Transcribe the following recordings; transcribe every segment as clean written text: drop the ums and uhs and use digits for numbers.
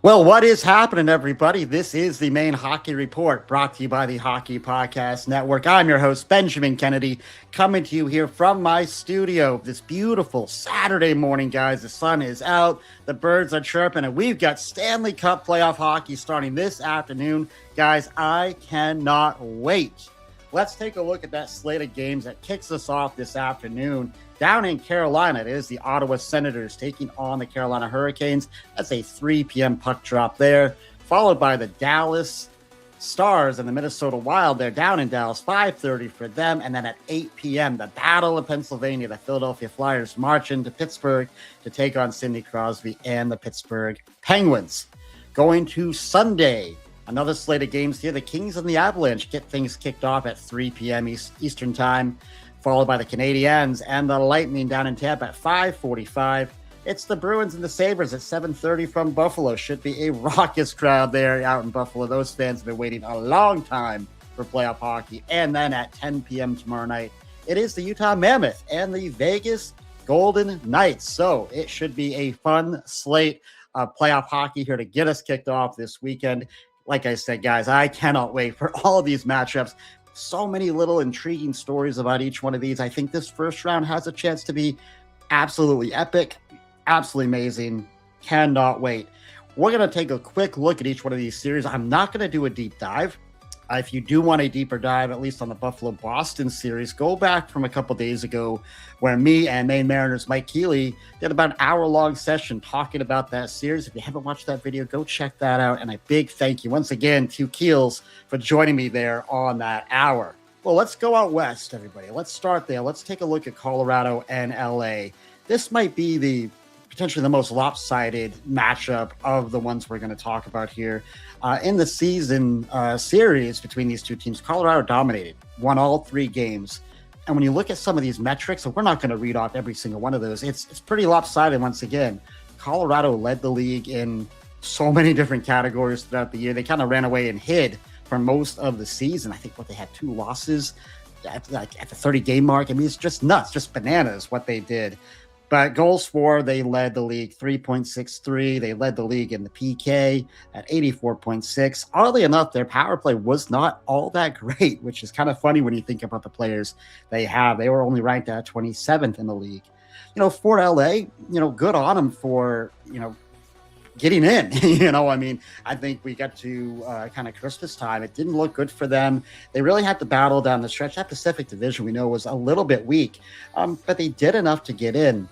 Well, what is happening, everybody? This is the Maine Hockey Report, brought to you by the Hockey Podcast Network. I'm your host, Benjamin Kennedy, coming to you here from my studio this beautiful Saturday morning, guys. The sun is out, the birds are chirping, and we've got Stanley Cup playoff hockey starting this afternoon. Guys, I cannot wait. Let's take a look at that slate of games that kicks us off this afternoon. Down in Carolina, it is the Ottawa Senators taking on the Carolina Hurricanes. That's a 3 p.m. puck drop there, followed by the Dallas Stars and the Minnesota Wild. They're down in Dallas, 5:30 for them. And then at 8 p.m., the Battle of Pennsylvania, the Philadelphia Flyers march into Pittsburgh to take on Sidney Crosby and the Pittsburgh Penguins. Going to Sunday, another slate of games here. The Kings and the Avalanche get things kicked off at 3 p.m. Eastern Time, followed by the Canadiens and the Lightning down in Tampa at 5:45. It's the Bruins and the Sabres at 7:30 from Buffalo. Should be a raucous crowd there out in Buffalo. Those fans have been waiting a long time for playoff hockey. And then at 10 p.m. tomorrow night, it is the Utah Mammoth and the Vegas Golden Knights. So it should be a fun slate of playoff hockey here to get us kicked off this weekend. Like I said, guys, I cannot wait for all of these matchups. So many little intriguing stories about each one of these. I think this first round has a chance to be absolutely epic, absolutely amazing. Cannot wait. We're going to take a quick look at each one of these series. I'm not going to do a deep dive. If you do want a deeper dive, at least on the Buffalo-Boston series, go back from a couple days ago where me and Maine Mariners Mike Keeley did about an hour-long session talking about that series. If you haven't watched that video, go check that out. And a big thank you once again to Keels for joining me there on that hour. Well, let's go out west, everybody. Let's start there. Let's take a look at Colorado and LA. This might be potentially the most lopsided matchup of the ones we're going to talk about here. In the season series between these two teams, Colorado dominated, won all 3 games. And when you look at some of these metrics, and we're not going to read off every single one of those, it's pretty lopsided once again. Colorado led the league in so many different categories throughout the year. They kind of ran away and hid for most of the season. I think they had 2 losses at the 30-game mark. I mean, it's just nuts, just bananas what they did. But goals for, they led the league 3.63. They led the league in the PK at 84.6. Oddly enough, their power play was not all that great, which is kind of funny when you think about the players they have. They were only ranked at 27th in the league. For LA, good on them for, getting in. I mean, I think we got to kind of Christmas time. It didn't look good for them. They really had to battle down the stretch. That Pacific Division we know was a little bit weak, but they did enough to get in.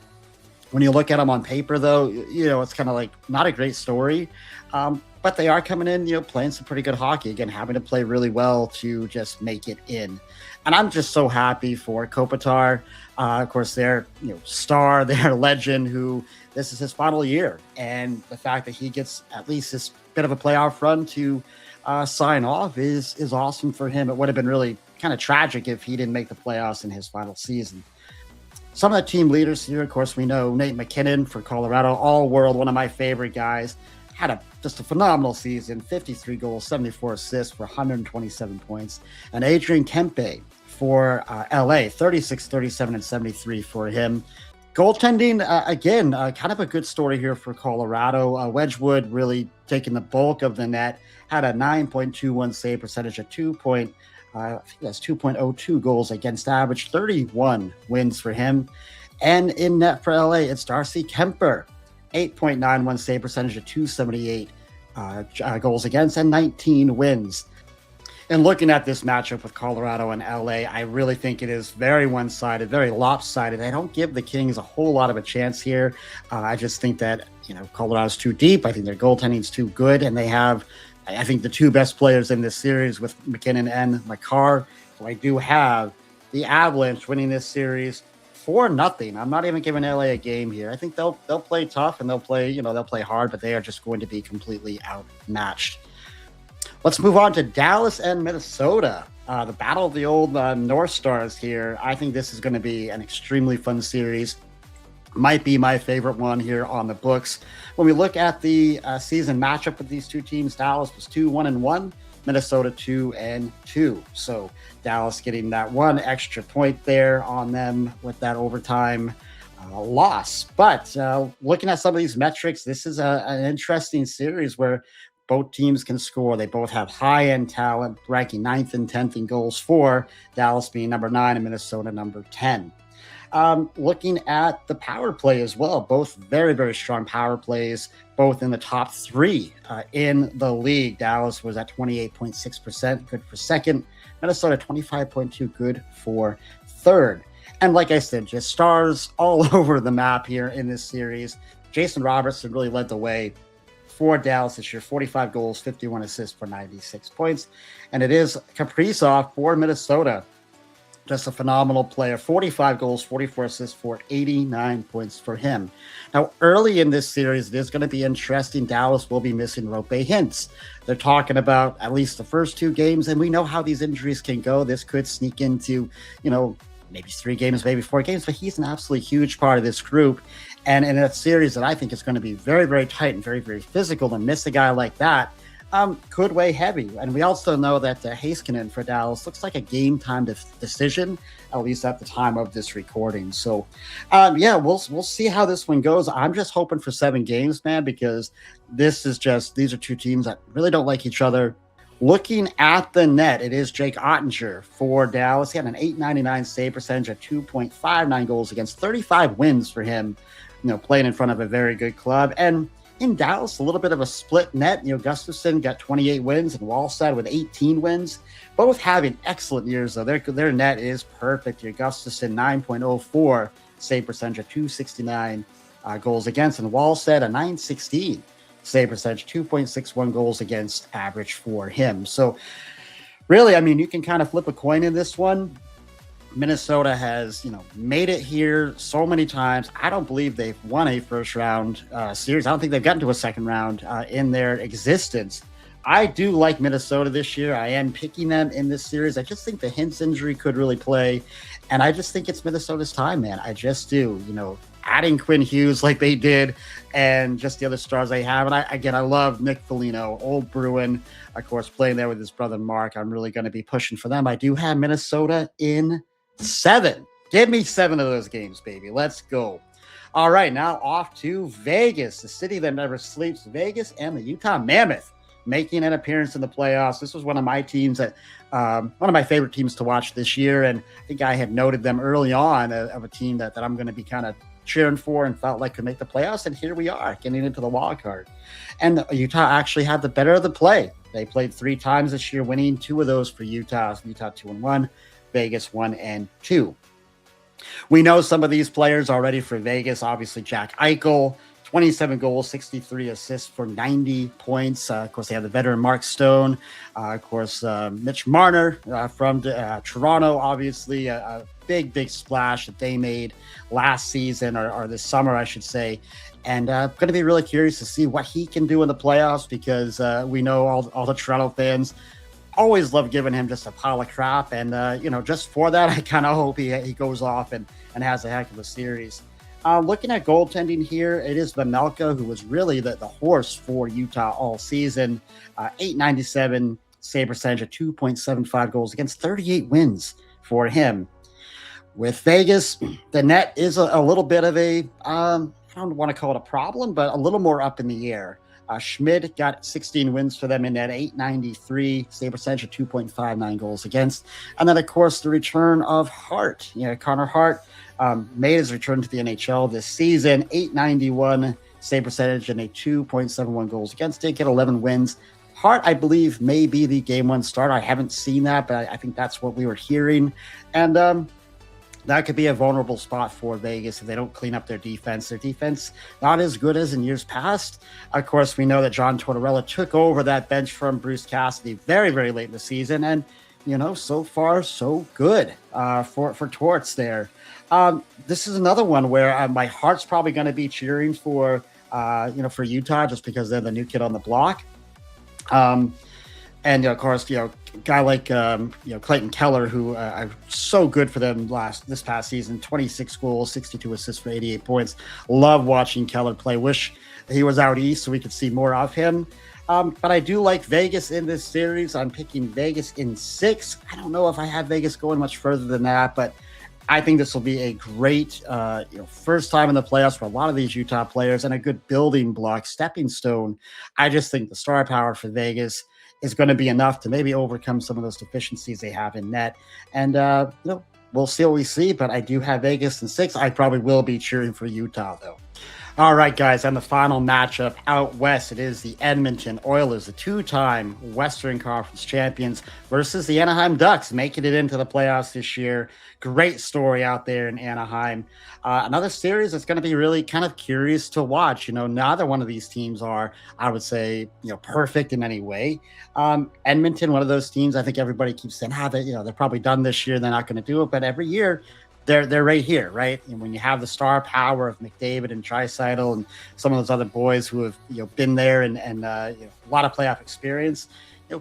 When you look at them on paper, though, it's kind of like not a great story, but they are coming in, playing some pretty good hockey. Again, having to play really well to just make it in. And I'm just so happy for Kopitar. Of course, their star, their legend, who this is his final year. And the fact that he gets at least this bit of a playoff run to sign off is awesome for him. It would have been really kind of tragic if he didn't make the playoffs in his final season. Some of the team leaders here, of course, we know Nate MacKinnon for Colorado, all-world, one of my favorite guys. Had just a phenomenal season, 53 goals, 74 assists for 127 points. And Adrian Kempe for LA, 36, 37, and 73 for him. Goaltending, again, kind of a good story here for Colorado. Wedgwood really taking the bulk of the net, had a 9.21 save percentage, a 2.02 goals against average, 31 wins for him. And in net for LA, it's Darcy Kuemper, 8.91 save percentage, a 278 goals against, and 19 wins. And looking at this matchup with Colorado and LA, I really think it is very one-sided, very lopsided. I don't give the Kings a whole lot of a chance here. I just think that, Colorado's too deep. I think their goaltending's too good, and they have, I think, the 2 best players in this series with MacKinnon and Makar. So I do have the Avalanche winning this series 4-0. I'm not even giving LA a game here. I think they'll play tough and they'll play hard, but they are just going to be completely outmatched. Let's move on to Dallas and Minnesota. The battle of the old North Stars here. I think this is going to be an extremely fun series. Might be my favorite one here on the books. When we look at the season matchup with these two teams, Dallas was 2-1-1, Minnesota 2-2. So Dallas getting that one extra point there on them with that overtime loss. But looking at some of these metrics, this is an interesting series where both teams can score. They both have high-end talent, ranking 9th and 10th in goals for, Dallas being number 9 and Minnesota number 10. Looking at the power play as well, both very, very strong power plays, both in the top 3 in the league. Dallas was at 28.6%, good for second. Minnesota 25.2, good for third. And like I said, just stars all over the map here in this series. Jason Robertson really led the way for Dallas this year, 45 goals, 51 assists for 96 points. And it is Kapirzov for Minnesota. Just a phenomenal player, 45 goals, 44 assists for 89 points for him. Now, early in this series, it is going to be interesting. Dallas will be missing Roope Hintz. They're talking about at least the first 2 games, and we know how these injuries can go. This could sneak into, maybe 3 games, maybe 4 games, but he's an absolutely huge part of this group. And in a series that I think is going to be very, very tight and very, very physical, to miss a guy like that could weigh heavy. And we also know that MacKinnon for Dallas looks like a game time decision, at least at the time of this recording. So, we'll see how this one goes. I'm just hoping for 7 games, man, because these are 2 teams that really don't like each other. Looking at the net, it is Jake Ottinger for Dallas. He had an .899 save percentage at 2.59 goals against, 35 wins for him, playing in front of a very good club. And in Dallas, a little bit of a split net. Gustafsson got 28 wins and Wallstedt with 18 wins. Both having excellent years, though. Their net is perfect. Gustafsson, 9.04 save percentage at 269 goals against, and Wallstedt, a 916 save percentage, 2.61 goals against average for him. So really, you can kind of flip a coin in this one. Minnesota has, made it here so many times. I don't believe they've won a first round series. I don't think they've gotten to a second round in their existence. I do like Minnesota this year. I am picking them in this series. I just think the Hintz injury could really play. And I just think it's Minnesota's time, man. I just do, adding Quinn Hughes like they did and just the other stars they have. And I love Nick Foligno, old Bruin, of course, playing there with his brother Mark. I'm really going to be pushing for them. I do have Minnesota in 7. Give me 7 of those games, baby. Let's go. All right, now off to Vegas, the city that never sleeps. Vegas and the Utah Mammoth making an appearance in the playoffs. This was one of my teams one of my favorite teams to watch this year, and I think I had noted them early on of a team that I'm going to be kind of cheering for and felt like could make the playoffs, and here we are getting into the wild card. And Utah actually had the better of the play. They played 3 times this year, winning 2 of those for Utah. Utah 2-1. Vegas 1-2. We know some of these players already for Vegas. Obviously, Jack Eichel, 27 goals, 63 assists for 90 points. Of course, they have the veteran Mark Stone. Of course, Mitch Marner from Toronto, obviously a big splash that they made last season or this summer, I should say. And going to be really curious to see what he can do in the playoffs because we know all the Toronto fans always love giving him just a pile of crap. And, just for that, I kind of hope he goes off and has a heck of a series. Looking at goaltending here, it is Vejmelka, who was really the horse for Utah all season. .897 save percentage at 2.75 goals against, 38 wins for him. With Vegas, the net is a little bit of a, I don't want to call it a problem, but a little more up in the air. Schmid got 16 wins for them in that .893 save percentage of 2.59 goals against. And then, of course, the return of Hart. Connor Hart made his return to the NHL this season. .891 save percentage and a 2.71 goals against. Did get 11 wins. Hart, I believe, may be the game 1 starter. I haven't seen that, but I think that's what we were hearing. And that could be a vulnerable spot for Vegas if they don't clean up their defense. Their defense not as good as in years past. Of course, we know that John Tortorella took over that bench from Bruce Cassidy very, very late in the season. And, so far, so good for Torts there. This is another one where my heart's probably going to be cheering for Utah just because they're the new kid on the block. And of course, guy like Clayton Keller, who are so good for them this past season, 26 goals, 62 assists for 88 points. Love watching Keller play. Wish he was out east so we could see more of him. But I do like Vegas in this series. I'm picking Vegas in 6. I don't know if I have Vegas going much further than that, but I think this will be a great, first time in the playoffs for a lot of these Utah players and a good building block, stepping stone. I just think the star power for Vegas is going to be enough to maybe overcome some of those deficiencies they have in net. And, we'll see what we see, but I do have Vegas in 6. I probably will be cheering for Utah, though. All right, guys, and the final matchup out west, it is the Edmonton Oilers, the two-time Western Conference champions, versus the Anaheim Ducks, making it into the playoffs this year. Great story out there in Anaheim. Another series that's going to be really kind of curious to watch. Neither one of these teams are, I would say, perfect in any way. Edmonton, one of those teams, I think everybody keeps saying, they're probably done this year. They're not going to do it. But every year, they're right here, right? And when you have the star power of McDavid and Draisaitl and some of those other boys who have been there and a lot of playoff experience,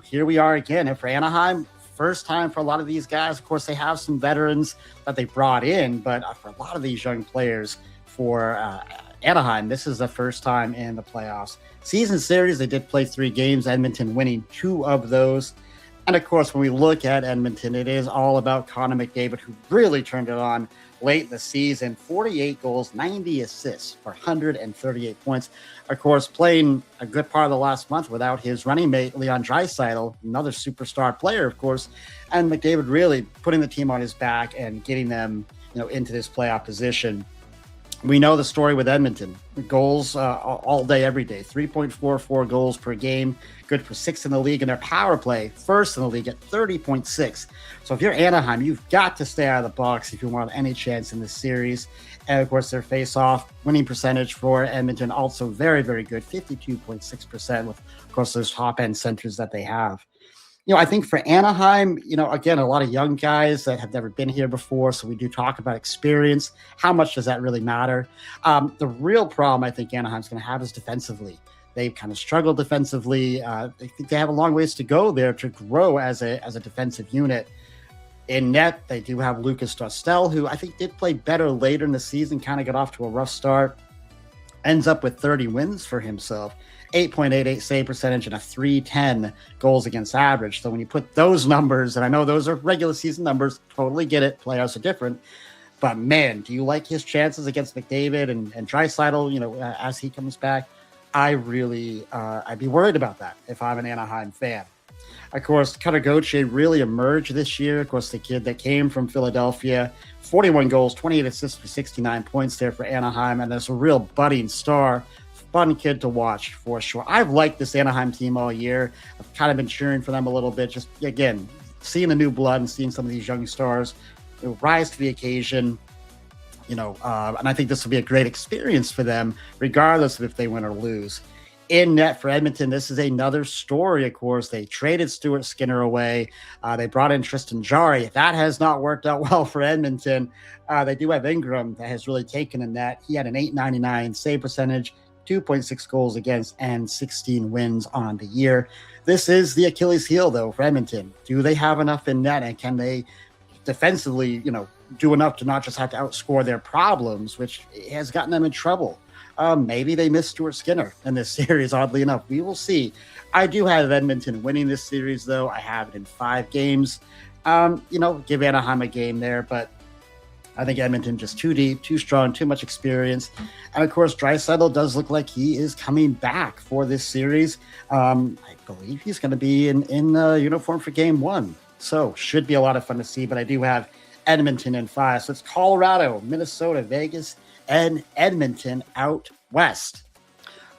here we are again. And for Anaheim, first time for a lot of these guys. Of course, they have some veterans that they brought in, but for a lot of these young players, for Anaheim, this is the first time in the playoffs. Season series, they did play 3 games, Edmonton winning 2 of those. And, of course, when we look at Edmonton, it is all about Connor McDavid, who really turned it on late in the season. 48 goals, 90 assists for 138 points. Of course, playing a good part of the last month without his running mate, Leon Draisaitl, another superstar player, of course. And McDavid really putting the team on his back and getting them, into this playoff position. We know the story with Edmonton. Goals all day, every day. 3.44 goals per game. Good for 6th in the league. And their power play, first in the league at 30.6. So if you're Anaheim, you've got to stay out of the box if you want any chance in this series. And, of course, their face-off winning percentage for Edmonton also very, very good. 52.6% with, of course, those top-end centers that they have. I think for Anaheim, again, a lot of young guys that have never been here before. So we do talk about experience. How much does that really matter? The real problem I think Anaheim's going to have is defensively. They've kind of struggled defensively. I think they have a long ways to go there to grow as a defensive unit. In net, they do have Lucas Dostal, who I think did play better later in the season, kind of got off to a rough start. Ends up with 30 wins for himself. 8.88 save percentage and a 310 goals against average. So when you put those numbers, and I know those are regular season numbers, totally get it. Playoffs are different. But man, do you like his chances against McDavid and Draisaitl, as he comes back? I'd be worried about that if I'm an Anaheim fan. Of course, Gauthier really emerged this year. Of course, the kid that came from Philadelphia, 41 goals, 28 assists for 69 points there for Anaheim. And there's a real budding star. Fun kid to watch for sure. I've liked this Anaheim team all year. I've kind of been cheering for them a little bit. Just, again, seeing the new blood and seeing some of these young stars rise to the occasion. And I think this will be a great experience for them, regardless of if they win or lose. In net for Edmonton, this is another story, of course. They traded Stuart Skinner away. They brought in Tristan Jarry. That has not worked out well for Edmonton. They do have Ingram that has really taken in that. He had an .899 save percentage, 2.6 goals against, and 16 wins on the year. This is the Achilles heel, though, for Edmonton. Do they have enough in net, and can they defensively, do enough to not just have to outscore their problems, which has gotten them in trouble? Maybe they miss Stuart Skinner in this series, oddly enough. We will see. I do have Edmonton winning this series, though. I have it in 5 games. Give Anaheim a game there, but I think Edmonton just too deep, too strong, too much experience. And, of course, Draisaitl does look like he is coming back for this series. I believe he's going to be in uniform for Game 1. So should be a lot of fun to see. But I do have Edmonton in 5. So it's Colorado, Minnesota, Vegas, and Edmonton out west.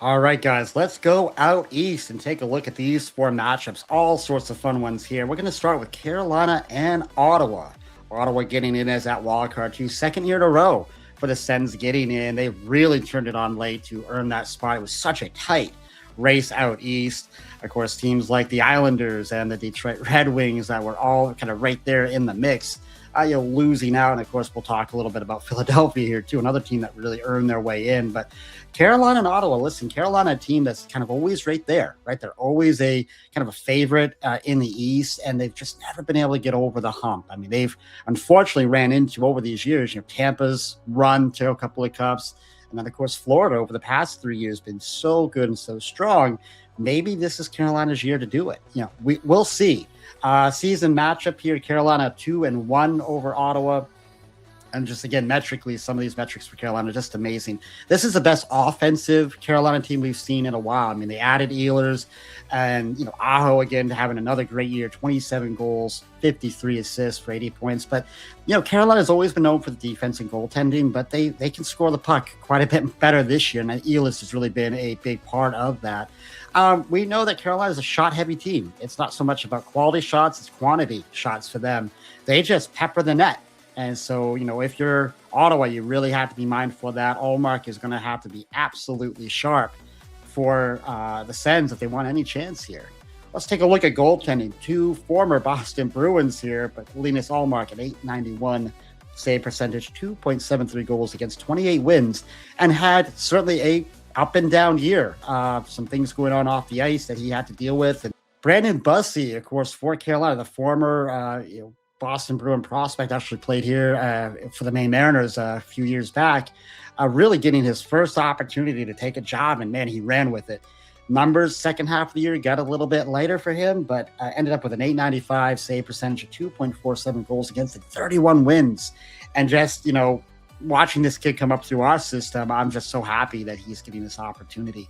All right, guys, let's go out east and take a look at these 4 matchups. All sorts of fun ones here. We're going to start with Carolina and Ottawa. Ottawa getting in as that wild card team, 2nd year in a row for the Sens getting in. They really turned it on late to earn that spot. It was such a tight race out east. Of course, teams like the Islanders and the Detroit Red Wings that were all kind of right there in the mix, losing out. And of course, we'll talk a little bit about Philadelphia here too, another team that really earned their way in. But Carolina and Ottawa, listen, Carolina, a team that's kind of always right there, right? They're always a kind of a favorite in the East, and they've just never been able to get over the hump. I mean, they've unfortunately ran into over these years, Tampa's run to a couple of cups, and then of course Florida over the past 3 years been so good and so strong. Maybe this is Carolina's year to do it. We'll see. Season matchup here, Carolina 2-1 over Ottawa. And just, again, metrically, some of these metrics for Carolina are just amazing. This is the best offensive Carolina team we've seen in a while. I mean, they added Ehlers and, Aho, again, having another great year, 27 goals, 53 assists for 80 points. But, Carolina's always been known for the defense and goaltending, but they can score the puck quite a bit better this year. And Ehlers has really been a big part of that. We know that Carolina is a shot-heavy team. It's not so much about quality shots, it's quantity shots for them. They just pepper the net. And so, if you're Ottawa, you really have to be mindful of that. Ullmark is going to have to be absolutely sharp for the Sens if they want any chance here. Let's take a look at goaltending. Two former Boston Bruins here, but Linus Ullmark at .891 save percentage, 2.73 goals against 28 wins, and had certainly a up and down year. Some things going on off the ice that he had to deal with. And Brandon Bussi, of course, for Carolina, the former Boston Bruin prospect, actually played here for the Maine Mariners a few years back, really getting his first opportunity to take a job, and man, he ran with it. Numbers second half of the year got a little bit lighter for him, but ended up with an .895 save percentage of 2.47 goals against 31 wins. And just, watching this kid come up through our system, I'm just so happy that he's getting this opportunity.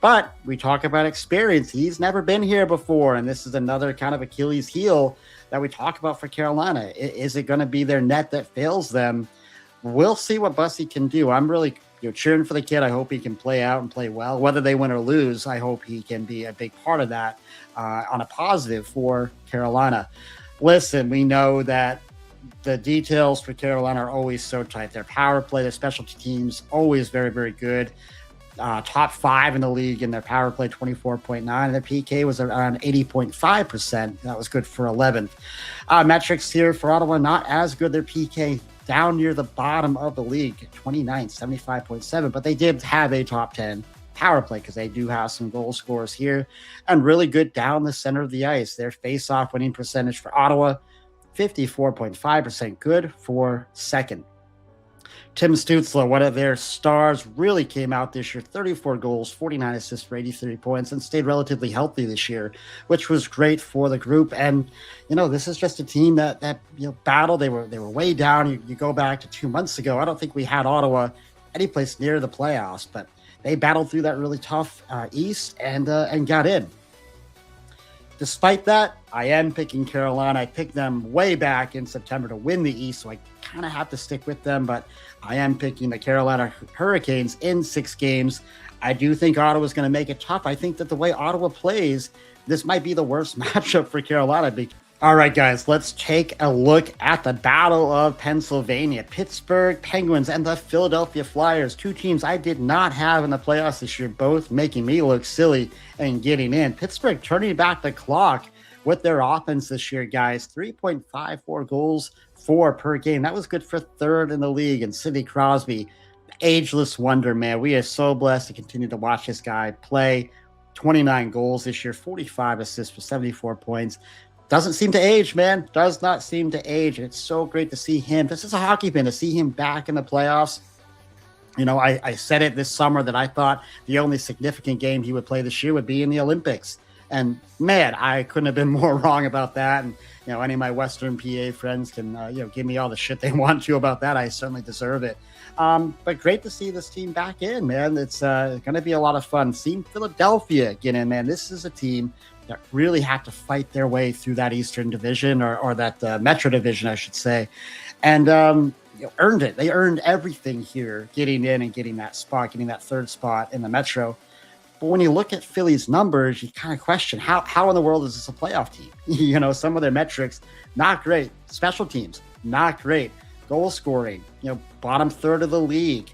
But we talk about experience. He's never been here before, and this is another kind of Achilles heel that we talk about for Carolina. Is it going to be their net that fails them? We'll see what Bussi can do. I'm really cheering for the kid. I hope he can play out and play well. Whether they win or lose, I hope he can be a big part of that on a positive for Carolina. Listen, we know that the details for Carolina are always so tight. Their power play, their specialty teams, always very, very good. Top 5 in the league in their power play, 24.9. And their PK was around 80.5%. That was good for 11th. Metrics here for Ottawa, not as good. Their PK down near the bottom of the league, 29, 75.7. But they did have a top 10 power play because they do have some goal scorers here. And really good down the center of the ice. Their face-off winning percentage for Ottawa, 54.5%. Good for second. Tim Stuzle, one of their stars, really came out this year, 34 goals, 49 assists for 83 points, and stayed relatively healthy this year, which was great for the group. And, this is just a team that battled. They were way down. You go back to 2 months ago, I don't think we had Ottawa any place near the playoffs, but they battled through that really tough East and got in. Despite that, I am picking Carolina. I picked them way back in September to win the East, so I kind of have to stick with them, but I am picking the Carolina Hurricanes in 6 games. I do think Ottawa's going to make it tough. I think that the way Ottawa plays, this might be the worst matchup for Carolina. All right, guys, let's take a look at the Battle of Pennsylvania. Pittsburgh Penguins and the Philadelphia Flyers, 2 teams I did not have in the playoffs this year, both making me look silly and getting in. Pittsburgh turning back the clock with their offense this year, guys. 3.54 goals per game. That was good for 3rd in the league. And Sidney Crosby, ageless wonder, man. We are so blessed to continue to watch this guy play. 29 goals this year, 45 assists for 74 points. Doesn't seem to age, man. Does not seem to age. It's so great to see him. This is a hockey fan, to see him back in the playoffs. I said it this summer that I thought the only significant game he would play this year would be in the Olympics. And man, I couldn't have been more wrong about that. And, any of my Western PA friends can, give me all the shit they want to about that. I certainly deserve it. But great to see this team back in, man. It's going to be a lot of fun. Seeing Philadelphia get in, man. This is a team that really have to fight their way through that Eastern Division or that Metro Division, I should say. And earned it. They earned everything here, getting in and getting that spot, getting that 3rd spot in the Metro. But when you look at Philly's numbers, you kind of question how in the world is this a playoff team? Some of their metrics, not great. Special teams, not great. Goal scoring, bottom 3rd of the league.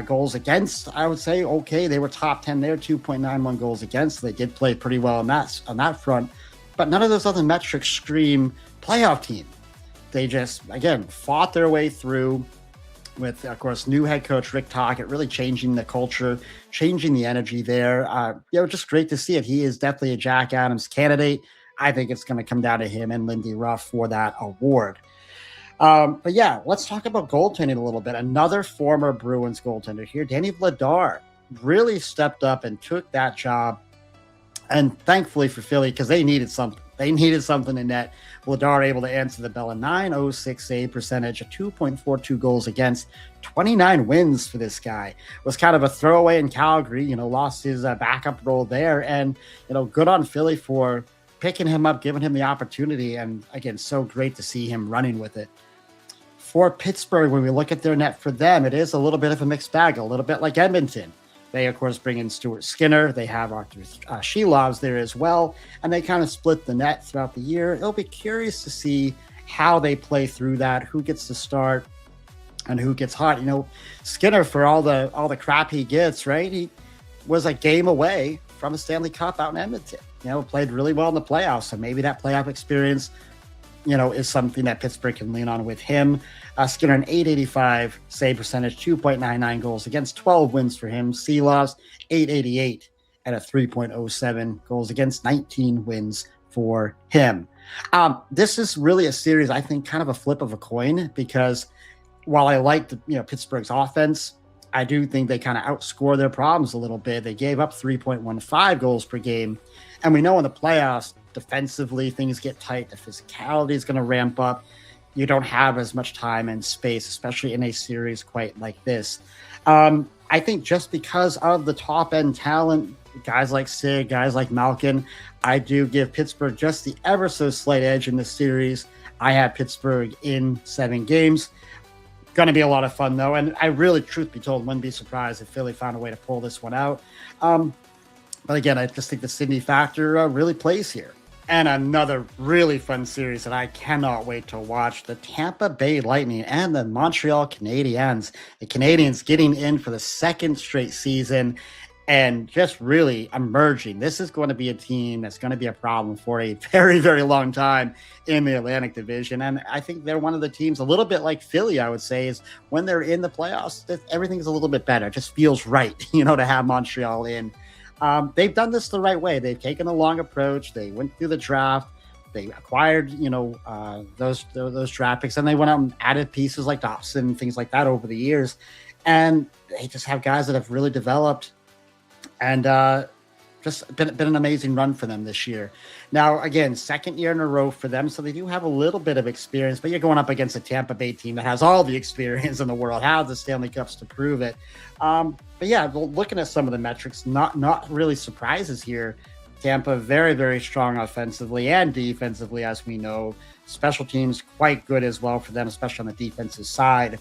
Goals against, I would say, okay, they were top 10 there, 2.91 goals against. They did play pretty well on that front. But none of those other metrics scream playoff team. They just, again, fought their way through with, of course, new head coach Rick Tocchet, really changing the culture, changing the energy there. Just great to see it. He is definitely a Jack Adams candidate. I think it's going to come down to him and Lindy Ruff for that award. But yeah, let's talk about goaltending a little bit. Another former Bruins goaltender here, Danny Vladar, really stepped up and took that job. And thankfully for Philly, because they needed something. They needed something in net. Vladar able to answer the bell. A .906 save percentage, a 2.42 goals against, 29 wins for this guy. Was kind of a throwaway in Calgary, lost his backup role there. And, good on Philly for picking him up, giving him the opportunity. And again, so great to see him running with it. For Pittsburgh, when we look at their net for them, it is a little bit of a mixed bag, a little bit like Edmonton. They, of course, bring in Stuart Skinner. They have Arthur Shelovs there as well, and they kind of split the net throughout the year. It'll be curious to see how they play through that, who gets to start and who gets hot. Skinner, for all the crap he gets, right? He was a game away from a Stanley Cup out in Edmonton. Played really well in the playoffs, so maybe that playoff experience is something that Pittsburgh can lean on with him. Skinner, an .885 save percentage, 2.99 goals against, 12 wins for him. Seelovs, .888 and a 3.07 goals against, 19 wins for him. This is really a series, I think, kind of a flip of a coin, because while I like Pittsburgh's offense, I do think they kind of outscore their problems a little bit. They gave up 3.15 goals per game. And we know in the playoffs, defensively, things get tight. The physicality is going to ramp up. You don't have as much time and space, especially in a series quite like this. I think just because of the top-end talent, guys like Sig, guys like Malkin, I do give Pittsburgh just the ever so slight edge in this series. I have Pittsburgh in 7 games. Going to be a lot of fun, though. And I really, truth be told, wouldn't be surprised if Philly found a way to pull this one out. But again, I just think the Sydney factor really plays here. And another really fun series that I cannot wait to watch, the Tampa Bay Lightning and the Montreal Canadiens. The Canadiens getting in for the 2nd straight season and just really emerging. This is going to be a team that's going to be a problem for a very, very long time in the Atlantic Division. And I think they're one of the teams, a little bit like Philly, I would say, is when they're in the playoffs, everything's a little bit better. It just feels right, to have Montreal in. They've done this the right way. They've taken a long approach. They went through the draft. They acquired, those draft picks, and they went out and added pieces like Dobson and things like that over the years. And they just have guys that have really developed, and just been an amazing run for them this year. Now, again, 2nd year in a row for them, so they do have a little bit of experience, but you're going up against a Tampa Bay team that has all the experience in the world, has the Stanley Cups to prove it. But yeah, looking at some of the metrics, not really surprises here. Tampa, very, very strong offensively and defensively, as we know. Special teams, quite good as well for them, especially on the defensive side.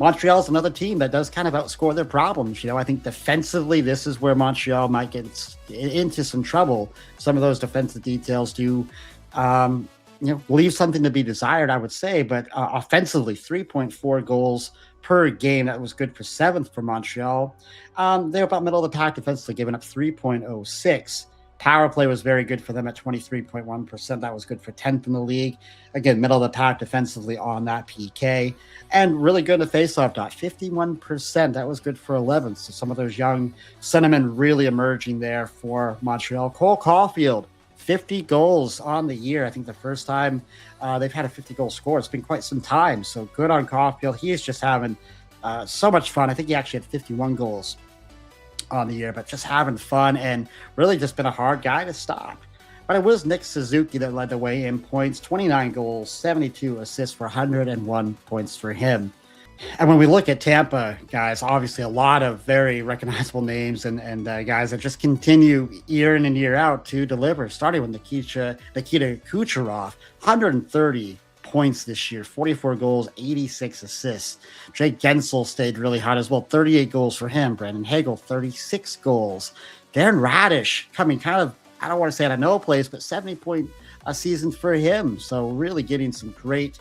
Montreal's another team that does kind of outscore their problems. I think defensively, this is where Montreal might get into some trouble. Some of those defensive details do, leave something to be desired, I would say. But offensively, 3.4 goals per game. That was good for 7th for Montreal. They're about middle of the pack defensively, giving up 3.06. Power play was very good for them at 23.1%. That was good for 10th in the league. Again, middle of the pack defensively on that PK. And really good at faceoff dot, 51%. That was good for 11th. So some of those young Sun-Imagn really emerging there for Montreal. Cole Caulfield, 50 goals on the year. I think the first time they've had a 50-goal score. It's been quite some time. So good on Caulfield. He is just having so much fun. I think he actually had 51 goals on the year, but just having fun and really just been a hard guy to stop. But it was Nick Suzuki that led the way in points, 29 goals, 72 assists for 101 points for him. And when we look at Tampa, guys, obviously a lot of very recognizable names and guys that just continue year in and year out to deliver, starting with Nikita Kucherov, 130 points this year, 44 goals, 86 assists. Jake Gensel stayed really hot as well, 38 goals for him. Brandon Hagel, 36 goals. Darren Radish coming kind of, I don't want to say out of no place, but 70-point season for him. So really getting some great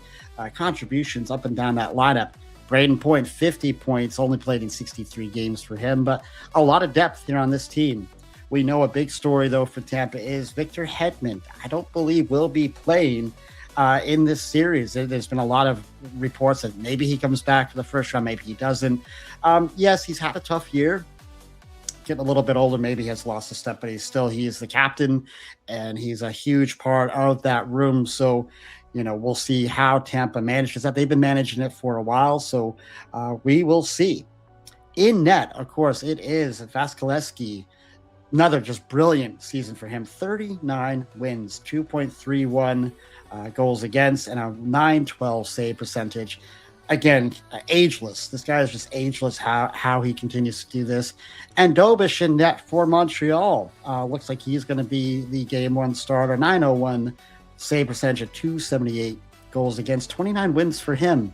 contributions up and down that lineup. Braden Point, 50 points, only played in 63 games for him, but a lot of depth here on this team. We know a big story, though, for Tampa is Victor Hedman. I don't believe will be playing in this series. There's been a lot of reports that maybe he comes back for the first round, maybe he doesn't. Yes, he's had a tough year. Getting a little bit older, maybe he has lost a step, but he is the captain, and he's a huge part of that room. So, we'll see how Tampa manages that. They've been managing it for a while, so we will see. In net, of course, it is Vasilevsky, another just brilliant season for him. 39 wins, 2.31 goals against, and a 912 save percentage. Again, ageless. This guy is just ageless how he continues to do this. And Dobish in net for Montreal. Looks like he's going to be the game one starter. 901 save percentage at 278 goals against, 29 wins for him.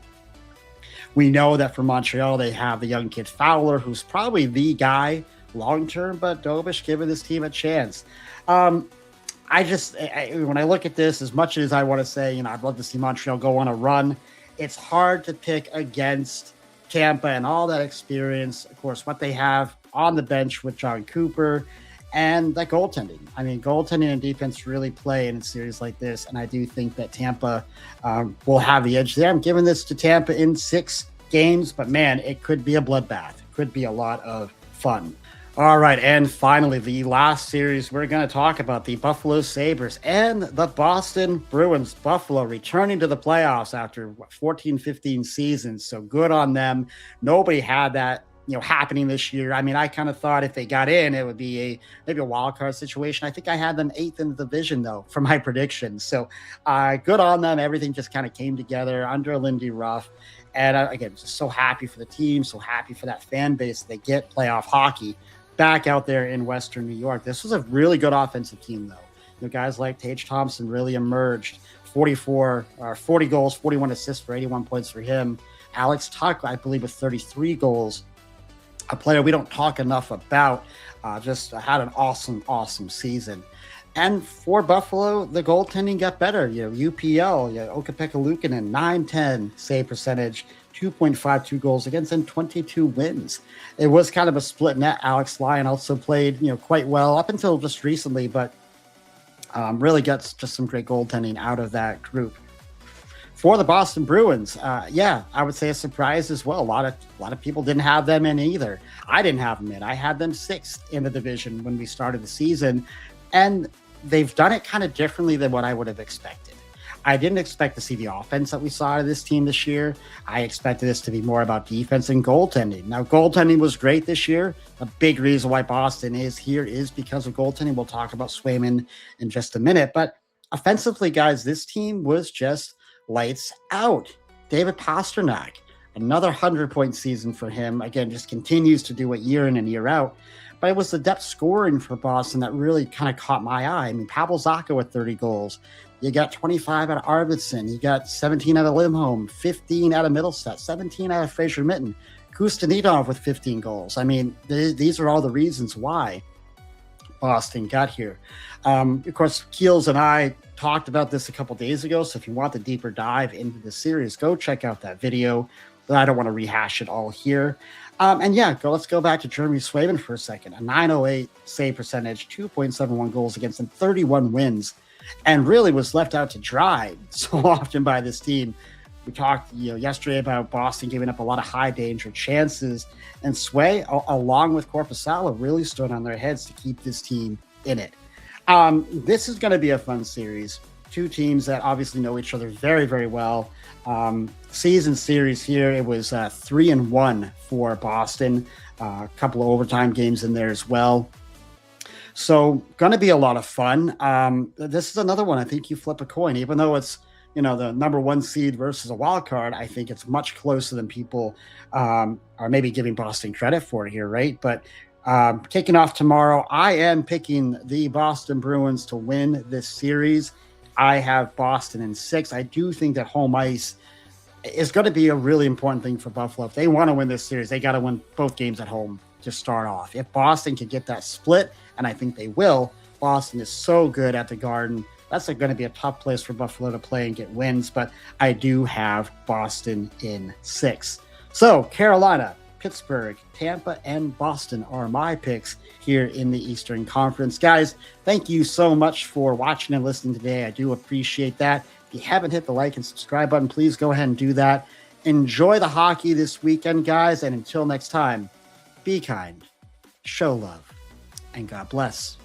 We know that for Montreal, they have the young kid Fowler, who's probably the guy long-term, but Dobish giving this team a chance. When I look at this, as much as I want to say, I'd love to see Montreal go on a run, it's hard to pick against Tampa and all that experience. Of course, what they have on the bench with John Cooper and that goaltending. I mean, goaltending and defense really play in a series like this, and I do think that Tampa will have the edge there. I'm giving this to Tampa in 6 games, but man, it could be a bloodbath. It could be a lot of fun. All right, and finally, the last series we're going to talk about, the Buffalo Sabres and the Boston Bruins. Buffalo returning to the playoffs after 14, 15 seasons, so good on them. Nobody had that happening this year. I mean, I kind of thought if they got in, it would be maybe a wild card situation. I think I had them 8th in the division, though, for my predictions. So good on them. Everything just kind of came together under Lindy Ruff. And again, just so happy for the team, so happy for that fan base. They get playoff hockey back out there in Western New York. This was a really good offensive team, though. Guys like Tage Thompson really emerged. 40 goals, 41 assists for 81 points for him. Alex Tuch, I believe, with 33 goals. A player we don't talk enough about, just had an awesome season. And for Buffalo, the goaltending got better. UPL, Okapeka Luukkonen, 910 save percentage, 2.52 goals against, and 22 wins. It was kind of a split net. Alex Lyon also played, quite well up until just recently, but really gets just some great goaltending out of that group. For the Boston Bruins, I would say a surprise as well. A lot of people didn't have them in either. I didn't have them in. I had them 6th in the division when we started the season, and they've done it kind of differently than what I would have expected. I didn't expect to see the offense that we saw out of this team this year. I expected this to be more about defense and goaltending. Now, goaltending was great this year. A big reason why Boston is here is because of goaltending. We'll talk about Swayman in just a minute. But offensively, guys, this team was just lights out. David Pastrnak, another 100-point season for him. Again, just continues to do it year in and year out. But it was the depth scoring for Boston that really kind of caught my eye. I mean, Pavel Zacha with 30 goals. You got 25 out of Arvidsson. You got 17 out of Lindholm, 15 out of Middlestat, 17 out of Fraser Mitten. Kustanitov with 15 goals. I mean, these are all the reasons why Boston got here. Of course, Keels and I talked about this a couple days ago, so if you want the deeper dive into the series, go check out that video. But I don't want to rehash it all here. Let's go back to Jeremy Swayman for a second. A 908 save percentage, 2.71 goals against, and 31 wins, and really was left out to dry so often by this team. We talked yesterday about Boston giving up a lot of high danger chances, and Sway, along with Korpisalo, really stood on their heads to keep this team in it. This is going to be a fun series. Two teams that obviously know each other very, very well. Season series here, it was 3-1 for Boston. A couple of overtime games in there as well. So going to be a lot of fun. This is another one. I think you flip a coin, even though it's, the number 1 seed versus a wild card. I think it's much closer than people are maybe giving Boston credit for here, right? But kicking off tomorrow, I am picking the Boston Bruins to win this series. I have Boston in 6. I do think that home ice is going to be a really important thing for Buffalo. If they want to win this series, they got to win both games at home to start off. If Boston can get that split, and I think they will, Boston is so good at the Garden. That's going to be a tough place for Buffalo to play and get wins, but I do have Boston in 6. So Carolina, Pittsburgh, Tampa, and Boston are my picks here in the Eastern Conference. Guys, thank you so much for watching and listening today. I do appreciate that. If you haven't hit the like and subscribe button, please go ahead and do that. Enjoy the hockey this weekend, guys, and until next time, be kind, show love, and God bless.